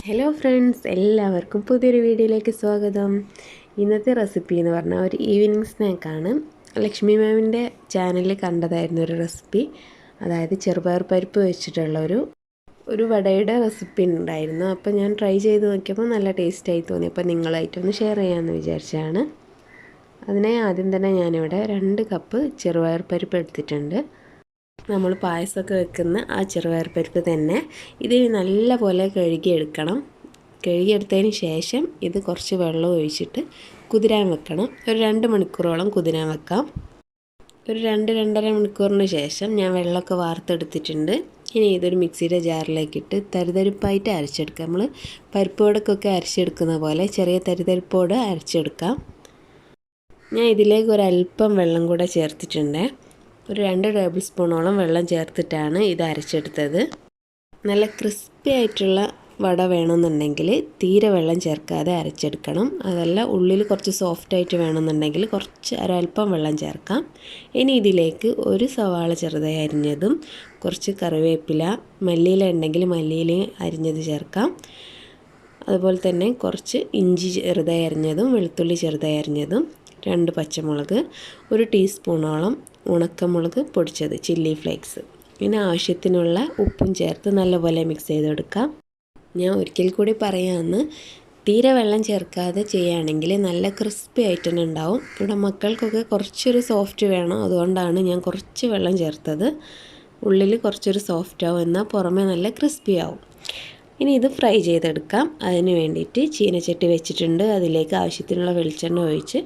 Hello friends, എല്ലാവർക്കും പുതിയൊരു വീഡിയോയിലേക്ക് സ്വാഗതം. ഇന്നത്തെ റെസിപ്പി എന്ന് പറഞ്ഞാൽ ഒരു ഈവനിങ് സ്നാക്കാണ്. ലക്ഷ്മി മാമിൻ്റെ ചാനലിൽ കണ്ടതായിരുന്നു ഒരു റെസിപ്പി. അതായത് ചെറുപയർ പരിപ്പ് വെച്ചിട്ടുള്ള ഒരു വടയുടെ റെസിപ്പി ഉണ്ടായിരുന്നു. അപ്പോൾ ഞാൻ ട്രൈ ചെയ്ത് നോക്കിയപ്പോൾ നല്ല ടേസ്റ്റായി തോന്നി. അപ്പോൾ നിങ്ങളായിട്ടൊന്ന് ഷെയർ ചെയ്യാമെന്ന് വിചാരിച്ചാണ്. അതിനെ ആദ്യം തന്നെ ഞാനിവിടെ 2 കപ്പ് ചെറുപയർ പരിപ്പ് എടുത്തിട്ടുണ്ട്. നമ്മൾ പായസമൊക്കെ വെക്കുന്ന ആ ചെറുപയർ പരിപ്പ് തന്നെ ഇത് നല്ലപോലെ കഴുകിയെടുക്കണം. കഴുകിയെടുത്തതിന് ശേഷം ഇത് കുറച്ച് വെള്ളം ഒഴിച്ചിട്ട് കുതിരാൻ വെക്കണം. ഒരു 2 മണിക്കൂറോളം കുതിരാൻ വെക്കാം. ഒരു 2-2.5 മണിക്കൂറിന് ശേഷം ഞാൻ വെള്ളമൊക്കെ വാർത്തെടുത്തിട്ടുണ്ട്. ഇനി ഇതൊരു മിക്സിയുടെ ജാറിലേക്കിട്ട് തരിതരിപ്പായിട്ട് അരച്ചെടുക്കാം. നമ്മൾ പരിപ്പ് വടക്കൊക്കെ അരച്ചെടുക്കുന്ന പോലെ ചെറിയ തരിതരിപ്പോട് അരച്ചെടുക്കാം. ഞാൻ ഇതിലേക്ക് ഒരല്പം വെള്ളം കൂടെ ചേർത്തിട്ടുണ്ട്. ഒരു 2 ടേബിൾ സ്പൂണോളം വെള്ളം ചേർത്തിട്ടാണ് ഇത് അരച്ചെടുത്തത്. നല്ല ക്രിസ്പി ആയിട്ടുള്ള വട വേണമെന്നുണ്ടെങ്കിൽ തീരെ വെള്ളം ചേർക്കാതെ അരച്ചെടുക്കണം. അതല്ല ഉള്ളിൽ കുറച്ച് സോഫ്റ്റായിട്ട് വേണമെന്നുണ്ടെങ്കിൽ ഒരല്പം വെള്ളം ചേർക്കാം. ഇനി ഇതിലേക്ക് ഒരു സവാള ചെറുതായി അരിഞ്ഞതും കുറച്ച് കറിവേപ്പില, മല്ലിയില ഉണ്ടെങ്കിൽ മല്ലിയില അരിഞ്ഞത് ചേർക്കാം. അതുപോലെ തന്നെ കുറച്ച് ഇഞ്ചി ചെറുതായി അരിഞ്ഞതും വെളുത്തുള്ളി ചെറുതായി അരിഞ്ഞതും, 2 പച്ചമുളക്, 1 ടീസ്പൂണോളം ഉണക്കമുളക് പൊടിച്ചത്, ചില്ലി ഫ്ലേക്സ്, പിന്നെ ആവശ്യത്തിനുള്ള ഉപ്പും ചേർത്ത് നല്ലപോലെ മിക്സ് ചെയ്തെടുക്കാം. ഞാൻ ഒരിക്കൽ കൂടി പറയാമെന്ന്, തീരെ വെള്ളം ചേർക്കാതെ ചെയ്യുകയാണെങ്കിൽ നല്ല ക്രിസ്പി ആയിട്ട് തന്നെ ഉണ്ടാവും. ഇവിടെ മക്കൾക്കൊക്കെ കുറച്ചൊരു സോഫ്റ്റ് വേണം, അതുകൊണ്ടാണ് ഞാൻ കുറച്ച് വെള്ളം ചേർത്തത്. ഉള്ളിൽ കുറച്ചൊരു സോഫ്റ്റ് ആവും, എന്നാൽ പുറമേ നല്ല ക്രിസ്പി ആവും. ഇനി ഇത് ഫ്രൈ ചെയ്തെടുക്കാം. അതിന് വേണ്ടിയിട്ട് ചീനച്ചട്ടി വെച്ചിട്ടുണ്ട്. അതിലേക്ക് ആവശ്യത്തിനുള്ള വെളിച്ചെണ്ണ ഒഴിച്ച്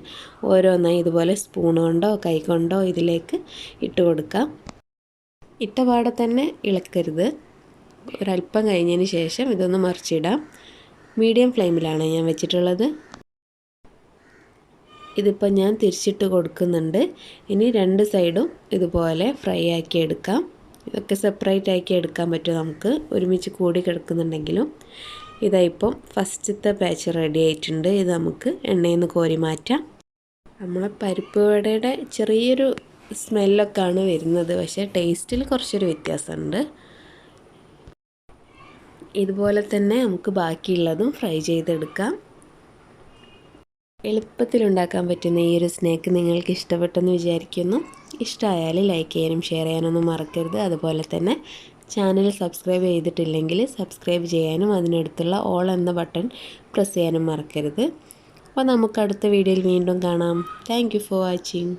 ഓരോന്നായി ഇതുപോലെ സ്പൂൺ കൊണ്ടോ കൈ കൊണ്ടോ ഇതിലേക്ക് ഇട്ട് കൊടുക്കാം. ഇട്ട പാടെ തന്നെ ഇളക്കരുത്. ഒരല്പം കഴിഞ്ഞതിന് ശേഷം ഇതൊന്ന് മറിച്ചിടാം. മീഡിയം ഫ്ലെയിമിലാണ് ഞാൻ വെച്ചിട്ടുള്ളത്. ഇതിപ്പോൾ ഞാൻ തിരിച്ചിട്ട് കൊടുക്കുന്നുണ്ട്. ഇനി 2 സൈഡും ഇതുപോലെ ഫ്രൈ ആക്കി എടുക്കാം. ഇതൊക്കെ സെപ്പറേറ്റ് ആക്കി എടുക്കാൻ പറ്റും നമുക്ക്, ഒരുമിച്ച് കൂടി കിടക്കുന്നുണ്ടെങ്കിലും. ഇതായിപ്പം ഫസ്റ്റത്തെ ബാച്ച് റെഡി ആയിട്ടുണ്ട്. ഇത് നമുക്ക് എണ്ണയിൽ നിന്ന് കോരി മാറ്റാം. നമ്മളെ പരിപ്പ് വടയുടെ ചെറിയൊരു സ്മെല്ലൊക്കെയാണ് വരുന്നത്, പക്ഷേ ടേസ്റ്റിൽ കുറച്ചൊരു വ്യത്യാസമുണ്ട്. ഇതുപോലെ തന്നെ നമുക്ക് ബാക്കിയുള്ളതും ഫ്രൈ ചെയ്തെടുക്കാം. എളുപ്പത്തിലുണ്ടാക്കാൻ പറ്റുന്ന ഈ ഒരു സ്നാക്ക് നിങ്ങൾക്ക് ഇഷ്ടപ്പെട്ടെന്ന് വിചാരിക്കുന്നു. ഇഷ്ടമായാൽ ലൈക്ക് ചെയ്യാനും ഷെയർ ചെയ്യാനൊന്നും മറക്കരുത്. അതുപോലെ തന്നെ ചാനൽ സബ്സ്ക്രൈബ് ചെയ്തിട്ടില്ലെങ്കിൽ സബ്സ്ക്രൈബ് ചെയ്യാനും അതിനടുത്തുള്ള ഓൾ എന്ന ബട്ടൺ പ്രസ് ചെയ്യാനും മറക്കരുത്. അപ്പോൾ നമുക്ക് അടുത്ത വീഡിയോയിൽ വീണ്ടും കാണാം. Thank you for watching.